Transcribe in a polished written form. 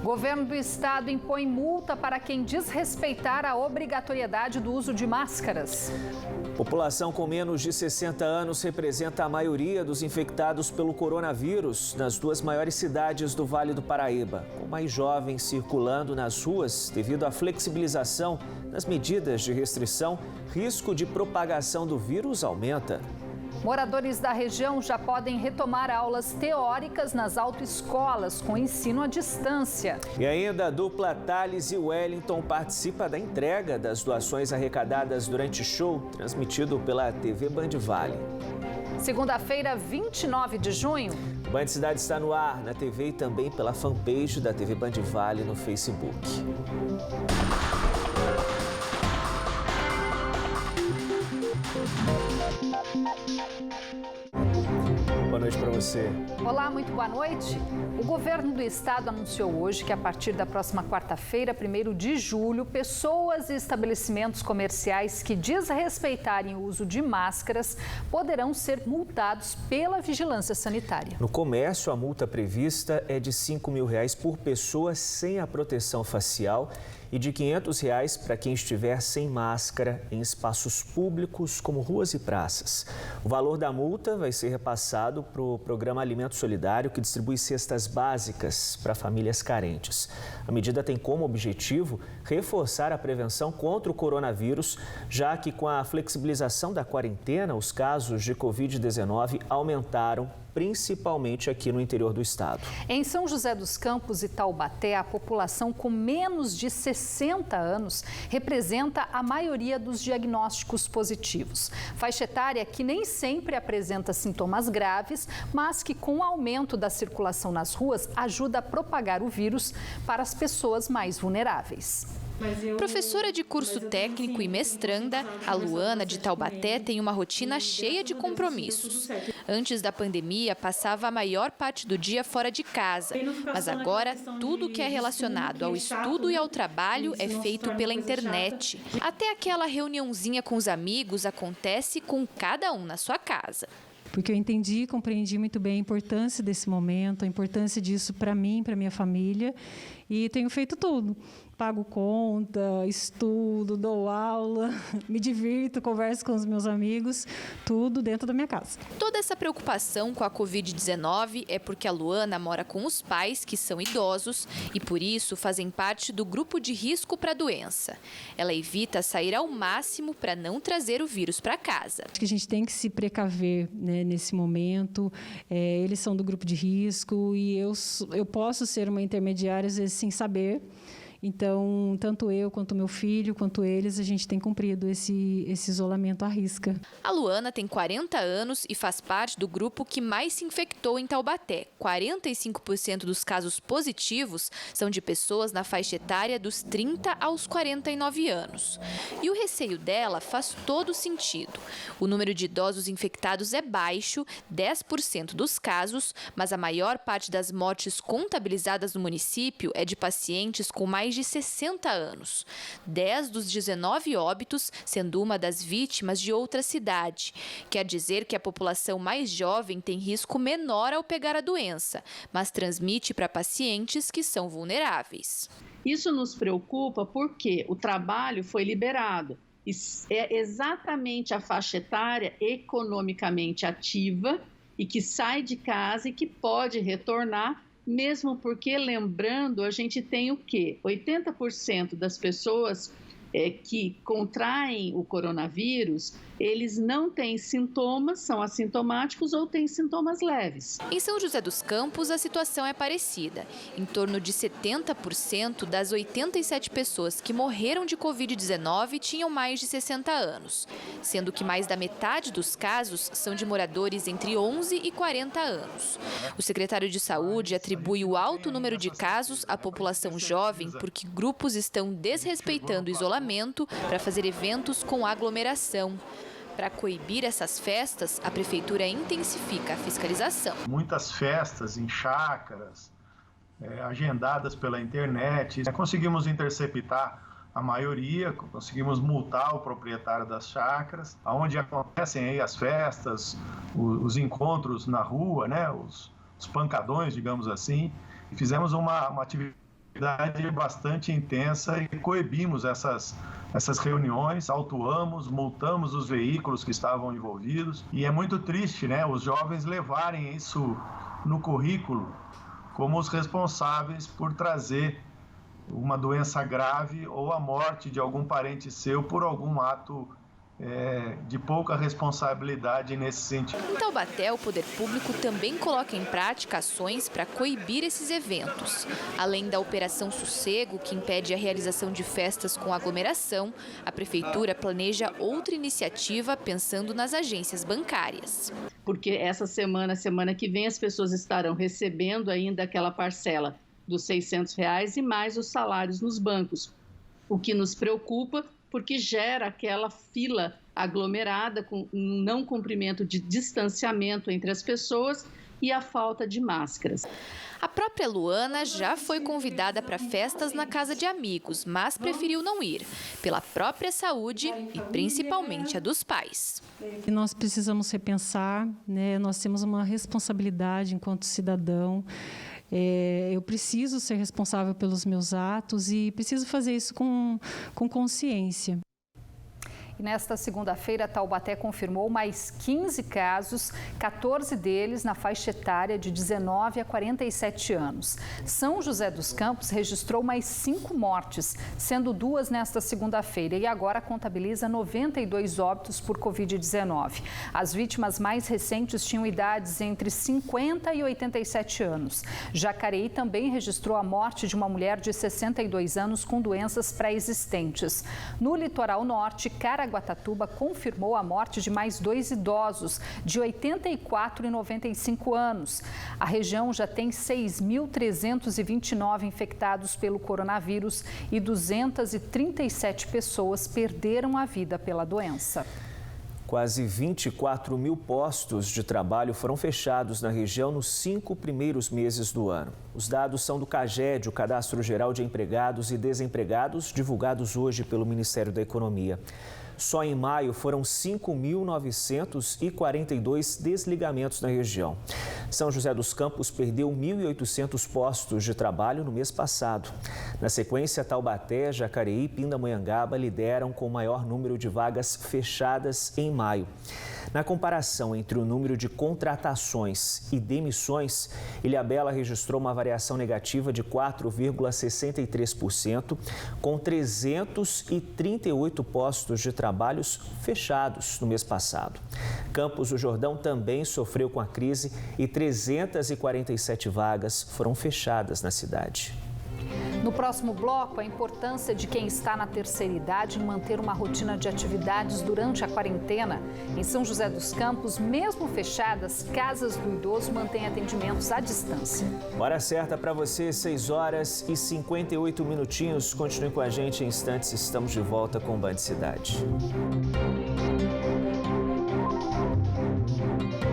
Governo do Estado impõe multa para quem desrespeitar a obrigatoriedade do uso de máscaras. População com menos de 60 anos representa a maioria dos infectados pelo coronavírus nas duas maiores cidades do Vale do Paraíba, com mais jovens circulando nas ruas devido à flexibilização das medidas de restrição, risco de propagação do vírus aumenta. Moradores da região já podem retomar aulas teóricas nas autoescolas com ensino à distância. E ainda a dupla Thales e Wellington participa da entrega das doações arrecadadas durante show transmitido pela TV Band Vale. Segunda-feira, 29 de junho. O Band Cidade está no ar, na TV e também pela fanpage da TV Band Vale no Facebook. Boa noite para você. Olá, muito boa noite. O governo do estado anunciou hoje que a partir da próxima quarta-feira, 1º de julho, pessoas e estabelecimentos comerciais que desrespeitarem o uso de máscaras poderão ser multados pela vigilância sanitária. No comércio, a multa prevista é de R$ 5.000 por pessoa sem a proteção facial e de R$ 500 para quem estiver sem máscara em espaços públicos como ruas e praças. O valor da multa vai ser repassado para o Programa Alimento Solidário, que distribui cestas básicas para famílias carentes. A medida tem como objetivo reforçar a prevenção contra o coronavírus, já que com a flexibilização da quarentena, os casos de Covid-19 aumentaram, principalmente aqui no interior do estado. Em São José dos Campos e Taubaté, a população com menos de 60 anos representa a maioria dos diagnósticos positivos. Faixa etária que nem sempre apresenta sintomas graves, mas que com o aumento da circulação nas ruas ajuda a propagar o vírus para as pessoas mais vulneráveis. Professora de curso técnico e mestranda, a Luana de Taubaté tem uma rotina cheia de compromissos. Antes da pandemia, passava a maior parte do dia fora de casa, mas agora tudo que é relacionado ao estudo e ao trabalho é feito pela internet. Até aquela reuniãozinha com os amigos acontece com cada um na sua casa. Porque eu entendi e compreendi muito bem a importância desse momento, a importância disso para mim, para minha família, e tenho feito tudo. Pago conta, estudo, dou aula, me divirto, converso com os meus amigos, tudo dentro da minha casa. Toda essa preocupação com a Covid-19 é porque a Luana mora com os pais, que são idosos, e por isso fazem parte do grupo de risco para a doença. Ela evita sair ao máximo para não trazer o vírus para casa. Acho que a gente tem que se precaver, né, nesse momento. Eles são do grupo de risco e eu posso ser uma intermediária, às vezes, sem saber. Então, tanto eu, quanto meu filho, quanto eles, a gente tem cumprido esse isolamento à risca. A Luana tem 40 anos e faz parte do grupo que mais se infectou em Taubaté. 45% dos casos positivos são de pessoas na faixa etária dos 30 aos 49 anos. E o receio dela faz todo sentido. O número de idosos infectados é baixo, 10% dos casos, mas a maior parte das mortes contabilizadas no município é de pacientes com mais de 60 anos. 10 dos 19 óbitos sendo uma das vítimas de outra cidade. Quer dizer que a população mais jovem tem risco menor ao pegar a doença, mas transmite para pacientes que são vulneráveis. Isso nos preocupa porque o trabalho foi liberado. É exatamente a faixa etária economicamente ativa e que sai de casa e que pode retornar. Mesmo porque, lembrando, a gente tem o quê? 80% das pessoas que contraem o coronavírus, eles não têm sintomas, são assintomáticos ou têm sintomas leves. Em São José dos Campos, a situação é parecida. Em torno de 70% das 87 pessoas que morreram de Covid-19 tinham mais de 60 anos, sendo que mais da metade dos casos são de moradores entre 11 e 40 anos. O secretário de Saúde atribui o alto número de casos à população jovem porque grupos estão desrespeitando o isolamento para fazer eventos com aglomeração. Para coibir essas festas, a prefeitura intensifica a fiscalização. Muitas festas em chácaras, agendadas pela internet, conseguimos interceptar a maioria, conseguimos multar o proprietário das chácaras, onde acontecem aí as festas, os encontros na rua, né, os pancadões, digamos assim, e fizemos uma atividade atividade bastante intensa e coibimos essas reuniões, autuamos, multamos os veículos que estavam envolvidos. E é muito triste, né, os jovens levarem isso no currículo como os responsáveis por trazer uma doença grave ou a morte de algum parente seu por algum ato de pouca responsabilidade nesse sentido. Em Taubaté, o poder público também coloca em prática ações para coibir esses eventos. Além da Operação Sossego, que impede a realização de festas com aglomeração, a Prefeitura planeja outra iniciativa pensando nas agências bancárias. Porque essa semana que vem, as pessoas estarão recebendo ainda aquela parcela dos R$600 e mais os salários nos bancos, o que nos preocupa, porque gera aquela fila aglomerada com um não cumprimento de distanciamento entre as pessoas e a falta de máscaras. A própria Luana já foi convidada para festas na casa de amigos, mas preferiu não ir, pela própria saúde e principalmente a dos pais. E nós precisamos repensar, né? Nós temos uma responsabilidade enquanto cidadão. Eu preciso ser responsável pelos meus atos e preciso fazer isso com consciência. E nesta segunda-feira, Taubaté confirmou mais 15 casos, 14 deles na faixa etária de 19 a 47 anos. São José dos Campos registrou mais 5 mortes, sendo 2 nesta segunda-feira, e agora contabiliza 92 óbitos por Covid-19. As vítimas mais recentes tinham idades entre 50 e 87 anos. Jacareí também registrou a morte de uma mulher de 62 anos com doenças pré-existentes. No litoral norte, Caraguatatuba confirmou a morte de mais 2 idosos, de 84 e 95 anos. A região já tem 6.329 infectados pelo coronavírus e 237 pessoas perderam a vida pela doença. Quase 24 mil postos de trabalho foram fechados na região nos 5 primeiros meses do ano. Os dados são do CAGED, o Cadastro Geral de Empregados e Desempregados, divulgados hoje pelo Ministério da Economia. Só em maio foram 5.942 desligamentos na região. São José dos Campos perdeu 1.800 postos de trabalho no mês passado. Na sequência, Taubaté, Jacareí e Pindamonhangaba lideram com o maior número de vagas fechadas em maio. Na comparação entre o número de contratações e demissões, Ilhabela registrou uma variação negativa de 4,63%, com 338 postos de trabalho fechados no mês passado. Campos do Jordão também sofreu com a crise e 347 vagas foram fechadas na cidade. No próximo bloco, a importância de quem está na terceira idade em manter uma rotina de atividades durante a quarentena. Em São José dos Campos, mesmo fechadas, casas do idoso mantêm atendimentos à distância. Hora certa para você, 6 horas e 58 minutinhos. Continue com a gente em instantes, estamos de volta com o Band Cidade.